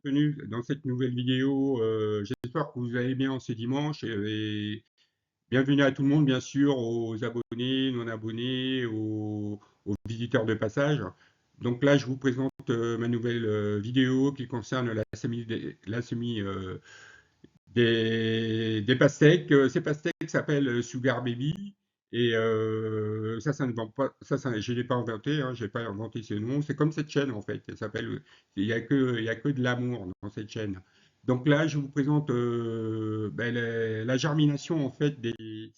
bienvenue dans cette nouvelle vidéo. J'espère que vous allez bien ce dimanche et bienvenue à tout le monde, bien sûr, aux abonnés, non abonnés, aux visiteurs de passage. Donc là, je vous présente ma nouvelle vidéo qui concerne la semis des pastèques. Ces pastèques s'appellent Sugar Baby. Et ça ne vend pas, je ne l'ai pas inventé, hein, je n'ai pas inventé ce nom. C'est comme cette chaîne en fait. Elle s'appelle, il y a que de l'amour dans cette chaîne. Donc là, je vous présente la germination en fait des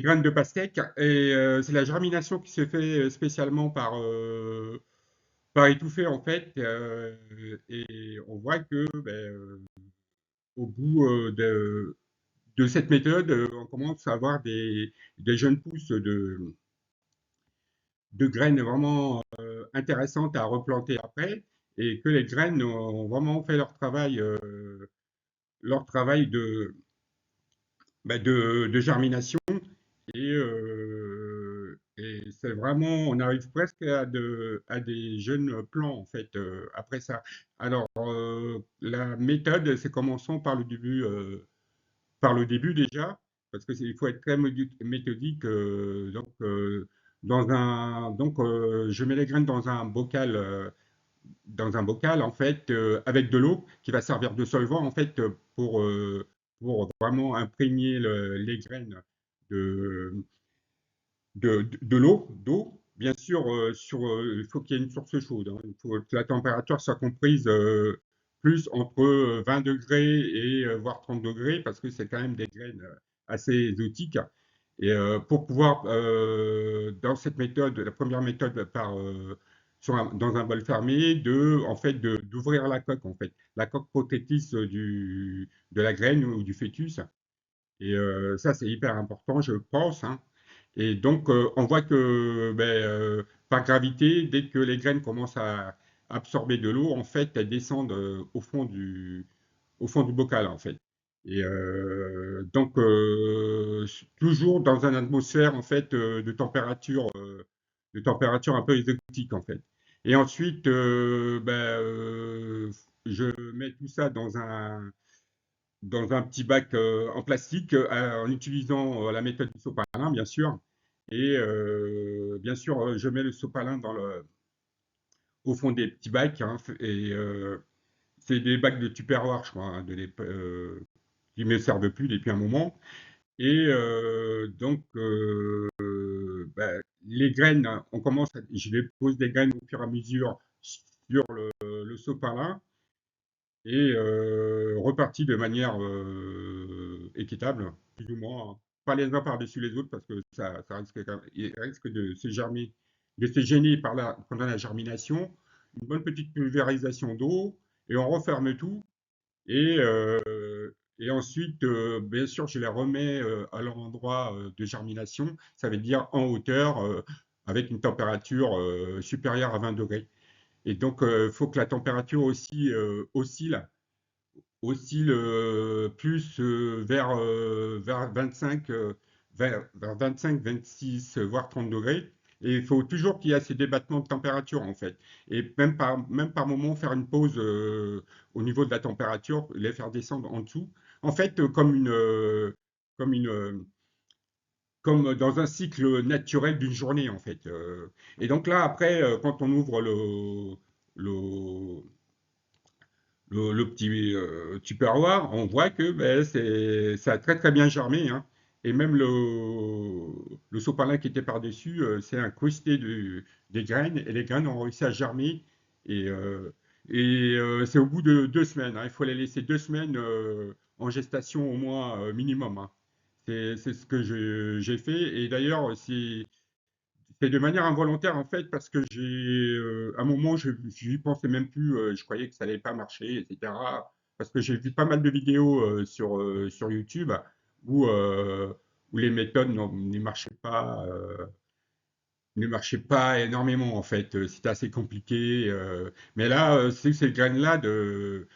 graines de pastèque. Et c'est la germination qui se fait spécialement par étouffer en fait. Et on voit que au bout de cette méthode, on commence à avoir des jeunes pousses de graines vraiment intéressantes à replanter après, et que les graines ont vraiment fait leur travail de germination. Et c'est vraiment, on arrive presque à des jeunes plants en fait après ça. Alors, la méthode, c'est commençons par le début déjà, parce que il faut être très méthodique. Je mets les graines dans un bocal en fait, avec de l'eau qui va servir de solvant en fait pour vraiment imprégner les graines de, de l'eau, d'eau. Bien sûr, il faut qu'il y ait une source chaude, hein. Il faut que la température soit comprise plus entre 20 degrés et voire 30 degrés, parce que c'est quand même des graines assez exotiques. Et pour pouvoir, dans cette méthode, la première méthode dans un bol fermé, en fait, d'ouvrir la coque, en fait, la coque protectrice de la graine ou du fœtus. Et ça, c'est hyper important, je pense, hein. Et donc, on voit que par gravité, dès que les graines commencent à absorber de l'eau, en fait, elles descendent au fond du bocal, en fait. Et toujours dans une atmosphère, en fait, de température un peu exotique, en fait. Et ensuite, je mets tout ça dans un petit bac en plastique en utilisant la méthode du sopalin, bien sûr. Et bien sûr, je mets le sopalin au fond des petits bacs, hein, et c'est des bacs de Tupperware, je crois, hein, qui ne me servent plus depuis un moment. Et les graines, je les pose des graines au fur et à mesure sur le sopalin et repartis de manière équitable, plus ou moins, hein. Pas les uns par-dessus les autres parce que ça il risque de se gêner pendant la germination. Une bonne petite pulvérisation d'eau et on referme tout. Et, et ensuite, bien sûr, je les remets à leur endroit de germination, ça veut dire en hauteur, avec une température supérieure à 20 degrés. Et donc, il faut que la température aussi oscille plus vers 25, vers 25, 26, voire 30 degrés. Et il faut toujours qu'il y ait ces débattements de température, en fait. Et même par moment, faire une pause au niveau de la température, les faire descendre en dessous. En fait, comme une, comme dans un cycle naturel d'une journée, en fait. Et donc là, après, quand on ouvre le, le petit tupperware, on voit que ça a très très bien germé, hein. Et même le sopalin qui était par-dessus, c'est incrusté des graines, et les graines ont réussi à germer. Et, c'est au bout de 2 semaines, hein. Il faut les laisser 2 semaines en gestation au moins minimum, hein. C'est ce que j'ai fait. Et d'ailleurs, c'est de manière involontaire en fait parce que à un moment je n'y pensais même plus, je croyais que ça allait pas marcher, etc. Parce que j'ai vu pas mal de vidéos sur YouTube où, euh, où les méthodes ne marchaient pas énormément en fait. C'était assez compliqué. Mais là, c'est ces graines-là de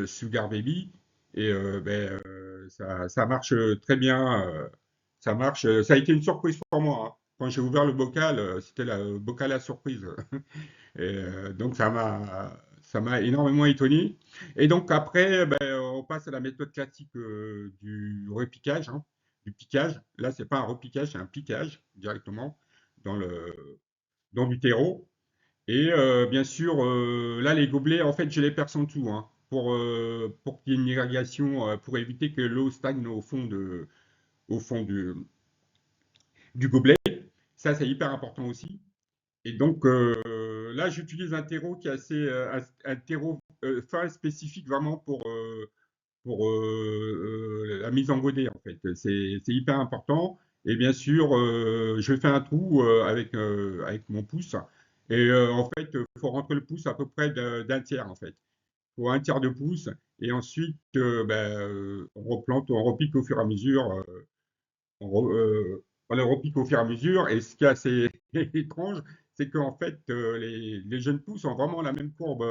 Sugar Baby et ça marche très bien. Ça marche. Ça a été une surprise pour moi, hein. Quand j'ai ouvert le bocal, c'était le bocal à surprise. Et donc ça m'a énormément étonné. Et donc après, ben, on passe à la méthode classique du repiquage, hein, du piquage. Là, c'est pas un repiquage, c'est un piquage directement dans dans du terreau. Et bien sûr, là, les gobelets, en fait, je les perce en dessous, hein, pour qu'il y ait une irrigation, pour éviter que l'eau stagne au fond du gobelet. Ça, c'est hyper important aussi. Et donc là, j'utilise un terreau qui est assez, un terreau fin spécifique vraiment pour la mise en godet, en fait. C'est hyper important. Et bien sûr, je fais un trou avec mon pouce. Et en fait, il faut rentrer le pouce à peu près d'un tiers, en fait. Il faut un tiers de pouce. Et ensuite, ben, on replante, on repique au fur et à mesure. On les repique au fur et à mesure. Et ce qui est assez étrange, c'est qu'en fait, les jeunes pousses ont vraiment la même courbe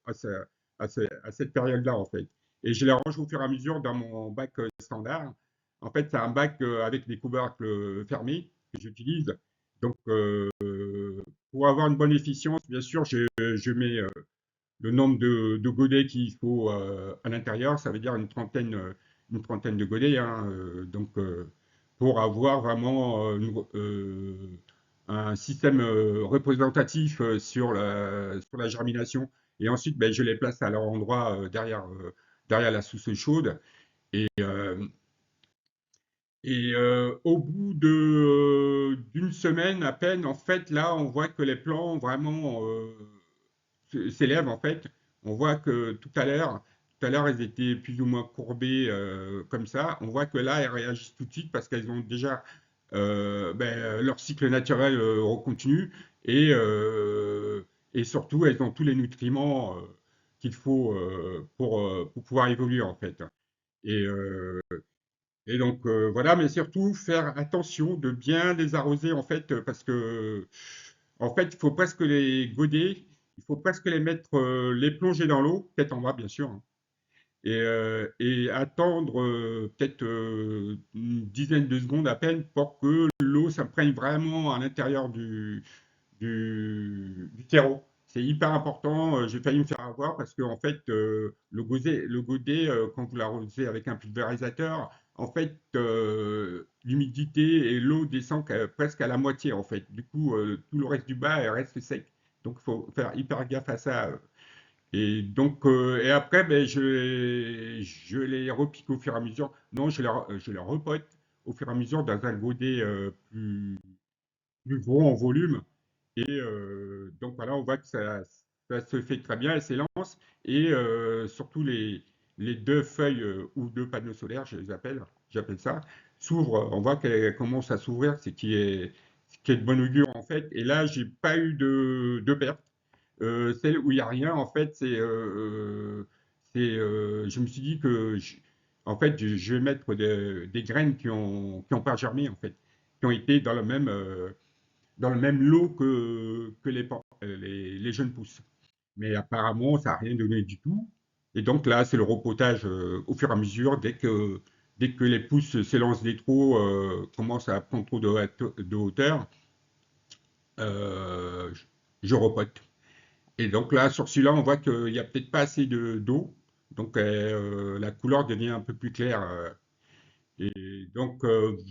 à cette période-là, en fait. Et je les range au fur et à mesure dans mon bac standard. En fait, c'est un bac avec des couvercles fermés que j'utilise. Donc, pour avoir une bonne efficience, bien sûr, je mets le nombre de godets qu'il faut à l'intérieur, ça veut dire une trentaine de godets, hein, donc pour avoir vraiment un système représentatif sur la germination. Et ensuite, ben, je les place à leur endroit derrière la souce chaude. Et, euh, au bout d'une semaine à peine, en fait, là, on voit que les plants vraiment s'élèvent en fait. On voit que tout à l'heure, elles étaient plus ou moins courbées comme ça. On voit que là, elles réagissent tout de suite parce qu'elles ont déjà ben, leur cycle naturel recontinue et surtout, elles ont tous les nutriments qu'il faut pour pouvoir évoluer en fait. Et, euh, et donc voilà, mais surtout faire attention de bien les arroser en fait, parce que en fait, il faut presque les goder, il faut presque les mettre, les plonger dans l'eau, peut-être en bas bien sûr, hein, et attendre peut-être une dizaine de secondes à peine pour que l'eau s'imprègne vraiment à l'intérieur du terreau. C'est hyper important. J'ai failli me faire avoir parce que en fait, le godet quand vous l'arrosez avec un pulvérisateur, en fait, l'humidité et l'eau descendent presque à la moitié en fait. Du coup, tout le reste du bas reste sec. Donc, il faut faire hyper gaffe à ça. Et donc, et après, ben, je les repique au fur et à mesure. Non, je les repote au fur et à mesure dans un godet plus gros en volume. Et donc voilà, on voit que ça se fait très bien, elle s'élance. Et surtout les deux feuilles ou deux panneaux solaires, je les appelle, j'appelle ça, s'ouvrent. On voit qu'elle commence à s'ouvrir, ce qui est de bon augure en fait. Et là, j'ai pas eu de perte. Celle où il n'y a rien, en fait, je me suis dit que en fait, je vais mettre des graines qui ont pas germé en fait, qui ont été dans le même lot que les jeunes pousses. Mais apparemment, ça n'a rien donné du tout. Et donc là, c'est le repotage au fur et à mesure. Dès que les pousses s'élancent des trous, commencent à prendre trop de hauteur, euh, je repote. Et donc là, sur celui-là, on voit qu'il n'y a peut-être pas assez d'eau. Donc la couleur devient un peu plus claire. Et donc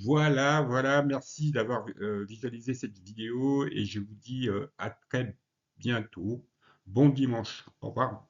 voilà, merci d'avoir visualisé cette vidéo et je vous dis à très bientôt. Bon dimanche. Au revoir.